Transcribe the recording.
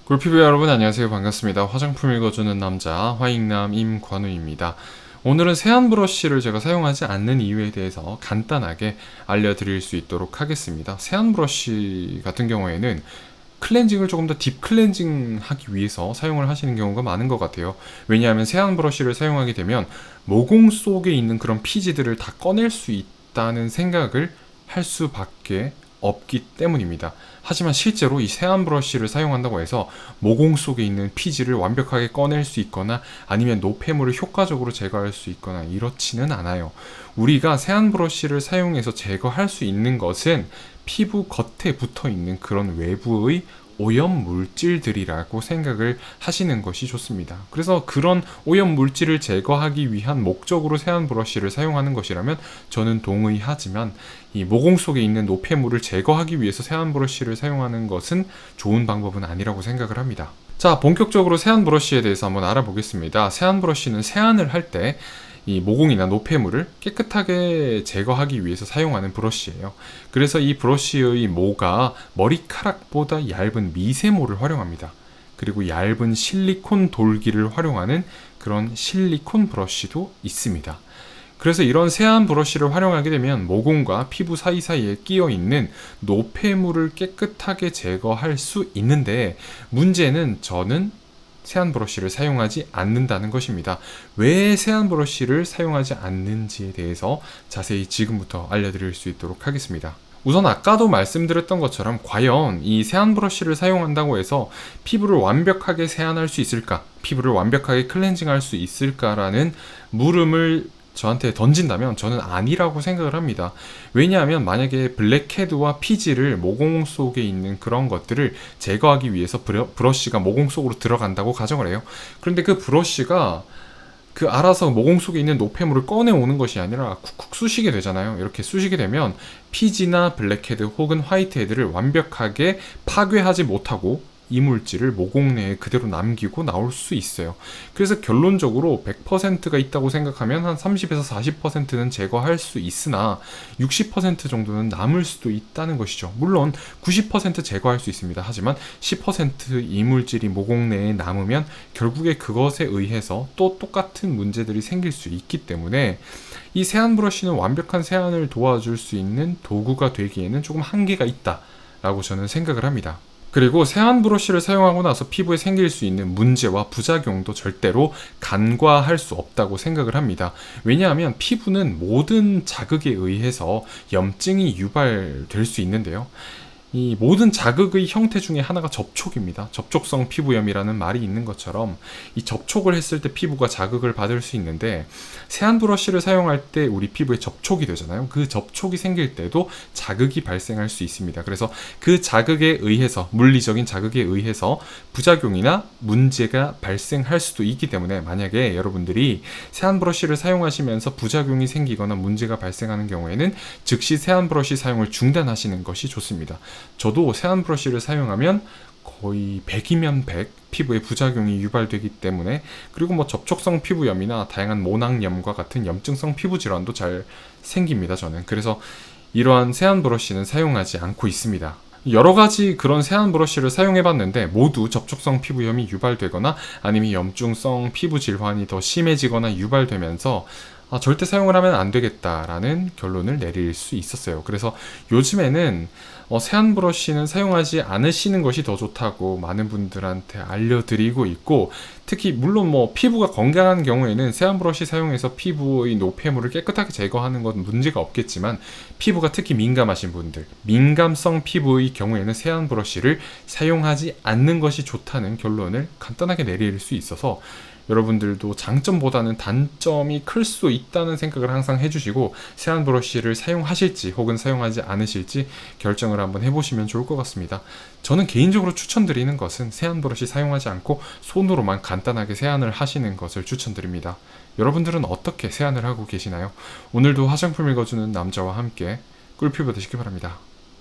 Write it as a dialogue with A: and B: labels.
A: 꿀피부 여러분 안녕하세요. 반갑습니다. 화장품 읽어주는 남자 화익남 임관우입니다. 오늘은 세안 브러쉬를 제가 사용하지 않는 이유에 대해서 간단하게 알려드릴 수 있도록 하겠습니다. 세안 브러쉬 같은 경우에는 클렌징을 조금 더 딥 클렌징 하기 위해서 사용을 하시는 경우가 많은 것 같아요. 왜냐하면 세안 브러쉬를 사용하게 되면 모공 속에 있는 그런 피지들을 다 꺼낼 수 있다는 생각을 할 수밖에 없기 때문입니다. 하지만 실제로 이 세안 브러쉬를 사용한다고 해서 모공 속에 있는 피지를 완벽하게 꺼낼 수 있거나 아니면 노폐물을 효과적으로 제거할 수 있거나 이렇지는 않아요. 우리가 세안 브러쉬를 사용해서 제거할 수 있는 것은 피부 겉에 붙어 있는 그런 외부의 오염 물질들이라고 생각을 하시는 것이 좋습니다. 그래서 그런 오염 물질을 제거하기 위한 목적으로 세안 브러쉬를 사용하는 것이라면 저는 동의하지만 이 모공 속에 있는 노폐물을 제거하기 위해서 세안 브러쉬를 사용하는 것은 좋은 방법은 아니라고 생각을 합니다. 자, 본격적으로 세안 브러쉬에 대해서 한번 알아보겠습니다. 세안 브러쉬는 세안을 할 때 이 모공이나 노폐물을 깨끗하게 제거하기 위해서 사용하는 브러쉬예요. 그래서 이 브러쉬의 모가 머리카락보다 얇은 미세모를 활용합니다. 그리고 얇은 실리콘 돌기를 활용하는 그런 실리콘 브러쉬도 있습니다. 그래서 이런 세안 브러쉬를 활용하게 되면 모공과 피부 사이사이에 끼어 있는 노폐물을 깨끗하게 제거할 수 있는데, 문제는 저는 세안 브러쉬를 사용하지 않는다는 것입니다. 왜 세안 브러쉬를 사용하지 않는지에 대해서 자세히 지금부터 알려드릴 수 있도록 하겠습니다. 우선 아까도 말씀드렸던 것처럼 과연 이 세안 브러쉬를 사용한다고 해서 피부를 완벽하게 세안할 수 있을까? 피부를 완벽하게 클렌징할 수 있을까라는 물음을 저한테 던진다면 저는 아니라고 생각을 합니다. 왜냐하면 만약에 블랙헤드와 피지를 모공 속에 있는 그런 것들을 제거하기 위해서 브러쉬가 모공 속으로 들어간다고 가정을 해요. 그런데 그 브러쉬가 알아서 모공 속에 있는 노폐물을 꺼내오는 것이 아니라 쿡쿡 쑤시게 되잖아요. 이렇게 쑤시게 되면 피지나 블랙헤드 혹은 화이트헤드를 완벽하게 파괴하지 못하고 이물질을 모공 내에 그대로 남기고 나올 수 있어요. 그래서 결론적으로 100%가 있다고 생각하면 한 30에서 40%는 제거할 수 있으나 60% 정도는 남을 수도 있다는 것이죠. 물론 90% 제거할 수 있습니다. 하지만 10% 이물질이 모공 내에 남으면 결국에 그것에 의해서 또 똑같은 문제들이 생길 수 있기 때문에 이 세안 브러쉬는 완벽한 세안을 도와줄 수 있는 도구가 되기에는 조금 한계가 있다라고 저는 생각을 합니다. 그리고 세안 브러쉬를 사용하고 나서 피부에 생길 수 있는 문제와 부작용도 절대로 간과할 수 없다고 생각을 합니다. 왜냐하면 피부는 모든 자극에 의해서 염증이 유발될 수 있는데요. 이 모든 자극의 형태 중에 하나가 접촉입니다. 접촉성 피부염이라는 말이 있는 것처럼 이 접촉을 했을 때 피부가 자극을 받을 수 있는데, 세안 브러쉬를 사용할 때 우리 피부에 접촉이 되잖아요. 그 접촉이 생길 때도 자극이 발생할 수 있습니다. 그래서 그 자극에 의해서, 물리적인 자극에 의해서 부작용이나 문제가 발생할 수도 있기 때문에 만약에 여러분들이 세안 브러쉬를 사용하시면서 부작용이 생기거나 문제가 발생하는 경우에는 즉시 세안 브러쉬 사용을 중단하시는 것이 좋습니다. 저도 세안 브러쉬를 사용하면 거의 100이면 100 피부에 부작용이 유발되기 때문에, 그리고 접촉성 피부염이나 다양한 모낭염과 같은 염증성 피부 질환도 잘 생깁니다, 저는. 그래서 이러한 세안 브러쉬는 사용하지 않고 있습니다. 여러 가지 그런 세안 브러쉬를 사용해 봤는데 모두 접촉성 피부염이 유발되거나 아니면 염증성 피부 질환이 더 심해지거나 유발되면서 절대 사용을 하면 안 되겠다라는 결론을 내릴 수 있었어요. 그래서 요즘에는 세안 브러쉬는 사용하지 않으시는 것이 더 좋다고 많은 분들한테 알려드리고 있고, 특히 물론 피부가 건강한 경우에는 세안 브러쉬 사용해서 피부의 노폐물을 깨끗하게 제거하는 건 문제가 없겠지만, 피부가 특히 민감하신 분들, 민감성 피부의 경우에는 세안 브러쉬를 사용하지 않는 것이 좋다는 결론을 간단하게 내릴 수 있어서 여러분들도 장점보다는 단점이 클 수 있다는 생각을 항상 해주시고 세안 브러쉬를 사용하실지 혹은 사용하지 않으실지 결정을 한번 해보시면 좋을 것 같습니다. 저는 개인적으로 추천드리는 것은 세안 브러쉬 사용하지 않고 손으로만 간단하게 세안을 하시는 것을 추천드립니다. 여러분들은 어떻게 세안을 하고 계시나요? 오늘도 화장품 읽어주는 남자와 함께 꿀피부 되시기 바랍니다.